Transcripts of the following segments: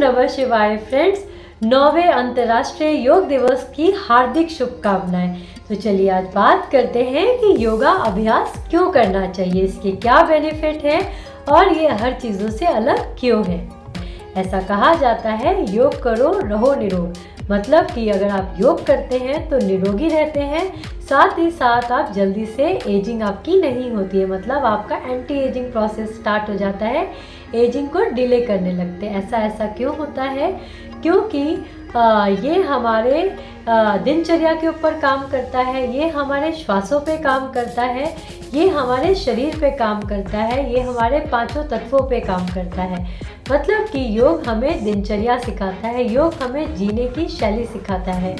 नमः शिवाय फ्रेंड्स। 9वें अंतर्राष्ट्रीय योग दिवस की हार्दिक शुभकामनाएं। तो चलिए आज बात करते हैं कि योगा अभ्यास क्यों करना चाहिए, इसके क्या बेनिफिट हैं और ये हर चीज़ों से अलग क्यों है। ऐसा कहा जाता है योग करो रहो निरोग, मतलब कि अगर आप योग करते हैं तो निरोगी रहते हैं, साथ ही साथ आप जल्दी से एजिंग आपकी नहीं होती है, मतलब आपका एंटी एजिंग प्रोसेस स्टार्ट हो जाता है, एजिंग को डिले करने लगते हैं। ऐसा क्यों होता है? क्योंकि ये हमारे दिनचर्या के ऊपर काम करता है, ये हमारे श्वासों पे काम करता है, ये हमारे शरीर पे काम करता है, ये हमारे पांचों तत्वों पे काम करता है। मतलब कि योग हमें दिनचर्या सिखाता है, योग हमें जीने की शैली सिखाता है,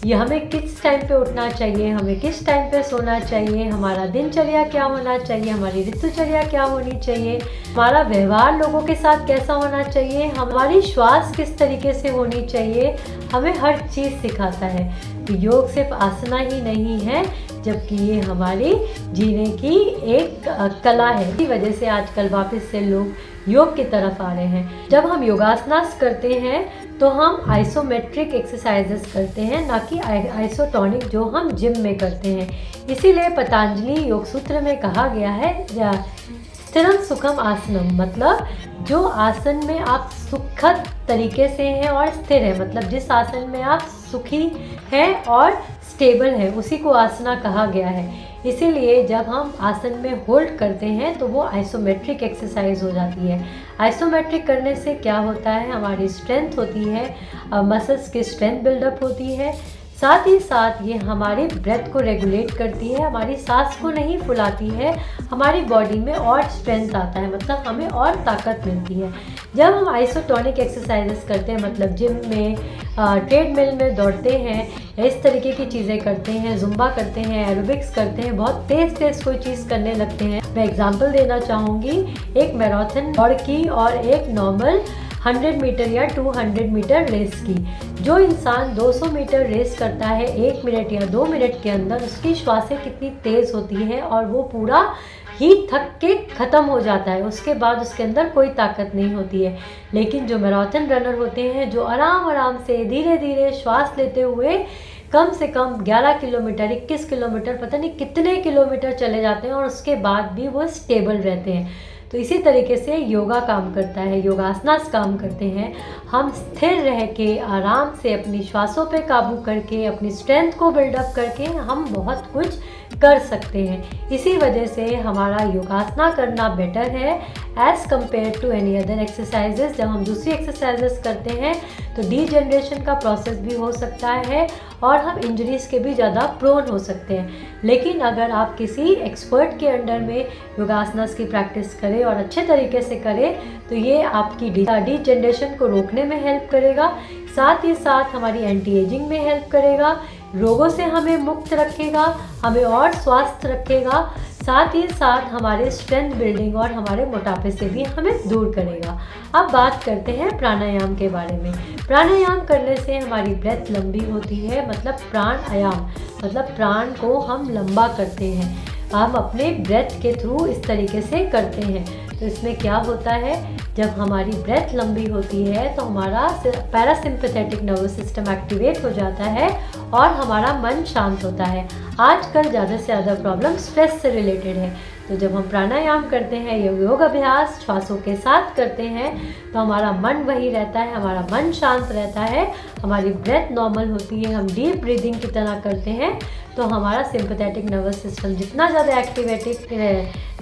ये हमें किस टाइम पे उठना चाहिए, हमें किस टाइम पे सोना चाहिए, हमारा दिनचर्या क्या होना चाहिए, हमारी ऋतुचर्या क्या होनी चाहिए, हमारा व्यवहार लोगों के साथ कैसा होना चाहिए, हमारी श्वास किस तरीके से होनी चाहिए, हमें हर चीज़ सिखाता है। तो योग सिर्फ आसना ही नहीं है, जबकि ये हमारी जीने की एक कला है। इसी वजह से आजकल वापस से लोग योग की तरफ आ रहे हैं। जब हम योगासनास करते हैं तो हम आइसोमेट्रिक एक्सरसाइजेस करते हैं, ना कि आइसोटोनिक जो हम जिम में करते हैं। इसीलिए पतंजलि योग सूत्र में कहा गया है स्थिरम सुखम आसनम, मतलब जो आसन में आप सुखद तरीके से हैं और स्थिर है, मतलब जिस आसन में आप सुखी हैं और स्टेबल है, उसी को आसना कहा गया है। इसीलिए जब हम आसन में होल्ड करते हैं तो वो आइसोमेट्रिक एक्सरसाइज हो जाती है। आइसोमेट्रिक करने से क्या होता है, हमारी स्ट्रेंथ होती है, मसल्स की स्ट्रेंथ बिल्डअप होती है, साथ ही साथ ये हमारी ब्रेथ को रेगुलेट करती है, हमारी सांस को नहीं फुलाती है, हमारी बॉडी में और स्ट्रेंथ आता है, मतलब हमें और ताकत मिलती है। जब हम आइसोटोनिक एक्सरसाइजेस करते हैं, मतलब जिम में ट्रेडमिल में दौड़ते हैं, इस तरीके की चीज़ें करते हैं, जुम्बा करते हैं, एरोबिक्स करते हैं, बहुत तेज़ कोई चीज़ करने लगते हैं। मैं एग्जांपल देना चाहूँगी एक मैराथन दौड़ की और एक नॉर्मल 100 मीटर या 200 मीटर रेस की। जो इंसान 200 मीटर रेस करता है 1 मिनट या 2 मिनट के अंदर, उसकी श्वासें कितनी तेज़ होती है और वो पूरा ही थक के ख़त्म हो जाता है, उसके बाद उसके अंदर कोई ताकत नहीं होती है। लेकिन जो मैराथन रनर होते हैं, जो आराम से धीरे धीरे श्वास लेते हुए कम से कम 11 किलोमीटर 21 किलोमीटर पता नहीं कितने किलोमीटर चले जाते हैं और उसके बाद भी वो स्टेबल रहते हैं। तो इसी तरीके से योगा काम करता है, योगासनास काम करते हैं। हम स्थिर रह के आराम से अपनी श्वासों पे काबू करके अपनी स्ट्रेंथ को बिल्डअप करके हम बहुत कुछ कर सकते हैं। इसी वजह से हमारा योगासना करना बेटर है as compared to any other exercises. जब हम दूसरी एक्सरसाइजेस करते हैं तो डीजनरेशन का प्रोसेस भी हो सकता है और हम इंजरीज़ के भी ज़्यादा प्रोन हो सकते हैं। लेकिन अगर आप किसी एक्सपर्ट के अंडर में योगासनास की प्रैक्टिस करें और अच्छे तरीके से करें तो ये आपकी डीजनरेशन को रोकने में हेल्प करेगा, साथ ही साथ हमारी एंटी एजिंग में हेल्प करेगा, रोगों से हमें मुक्त रखेगा, हमें और स्वस्थ रखेगा, साथ ही साथ हमारे स्ट्रेंथ बिल्डिंग और हमारे मोटापे से भी हमें दूर करेगा। अब बात करते हैं प्राणायाम के बारे में। प्राणायाम करने से हमारी ब्रेथ लंबी होती है, मतलब प्राणायाम मतलब प्राण को हम लंबा करते हैं, हम अपने ब्रेथ के थ्रू इस तरीके से करते हैं। तो इसमें क्या होता है, जब हमारी ब्रेथ लंबी होती है तो हमारा पैरासिम्पैथेटिक नर्वस सिस्टम एक्टिवेट हो जाता है और हमारा मन शांत होता है। आजकल ज़्यादा से ज़्यादा प्रॉब्लम स्ट्रेस से रिलेटेड है, तो जब हम प्राणायाम करते हैं, योग अभ्यास श्वासों के साथ करते हैं तो हमारा मन वही रहता है, हमारा मन शांत रहता है, हमारी ब्रेथ नॉर्मल होती है, हम डीप ब्रीदिंग की तरह करते हैं तो हमारा सिंपैथेटिक नर्वस सिस्टम जितना ज़्यादा एक्टिवेटेड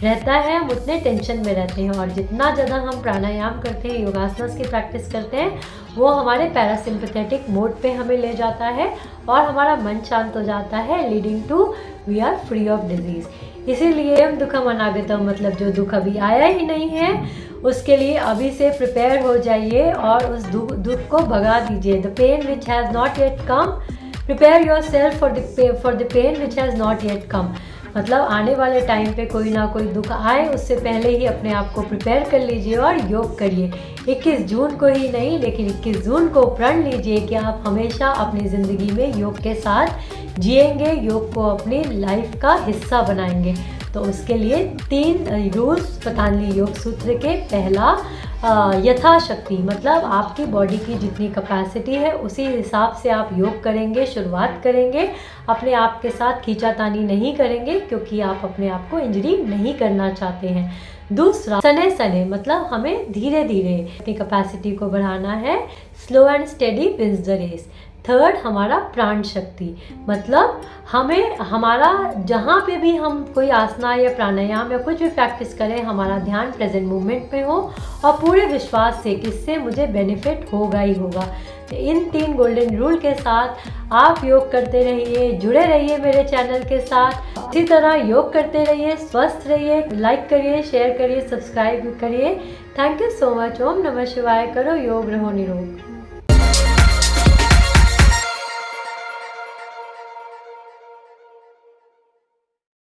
रहता है हम उतने टेंशन में रहते हैं, और जितना ज़्यादा हम प्राणायाम करते हैं, योगासनास की प्रैक्टिस करते हैं, वो हमारे पैरासिम्पैथेटिक मोड पे हमें ले जाता है और हमारा मन शांत हो जाता है, leading to we are free of disease. इसीलिए हम दुखम अनागतम, मतलब जो दुख अभी आया ही नहीं है उसके लिए अभी से प्रिपेयर हो जाइए और उस दुख को भगा दीजिए। The pain which has not yet come, prepare yourself for the pain which has not yet come, मतलब आने वाले टाइम पे कोई ना कोई दुख आए उससे पहले ही अपने आप को प्रिपेयर कर लीजिए और योग करिए। 21 जून को ही नहीं लेकिन 21 जून को प्रण लीजिए कि आप हमेशा अपनी ज़िंदगी में योग के साथ जिएंगे, योग को अपनी लाइफ का हिस्सा बनाएंगे। तो उसके लिए 3 रूल्स पतंजलि योग सूत्र के, पहला यथाशक्ति, मतलब आपकी बॉडी की जितनी कैपेसिटी है उसी हिसाब से आप योग करेंगे, शुरुआत करेंगे। अपने आप के साथ खींचातानी नहीं करेंगे क्योंकि आप अपने आप को इंजरी नहीं करना चाहते हैं। दूसरा, सने सने, मतलब हमें धीरे धीरे अपनी कैपेसिटी को बढ़ाना है। Slow and steady wins the race. Third, हमारा प्राण शक्ति, मतलब हमें हमारा जहाँ पे भी हम कोई आसना या प्राणायाम या कुछ भी प्रैक्टिस करें, हमारा ध्यान प्रेजेंट मोमेंट में हो और पूरे विश्वास से कि इससे मुझे बेनिफिट होगा ही होगा। तो इन 3 गोल्डन रूल के साथ आप योग करते रहिए, जुड़े रहिए मेरे चैनल के साथ। इसी तरह योग करते रहिए, स्वस्थ रहिए। लाइक करिए, शेयर करिए, सब्सक्राइब करिए। Thank you so much. ओम नमः शिवाय। करो योग, रहो निरोग।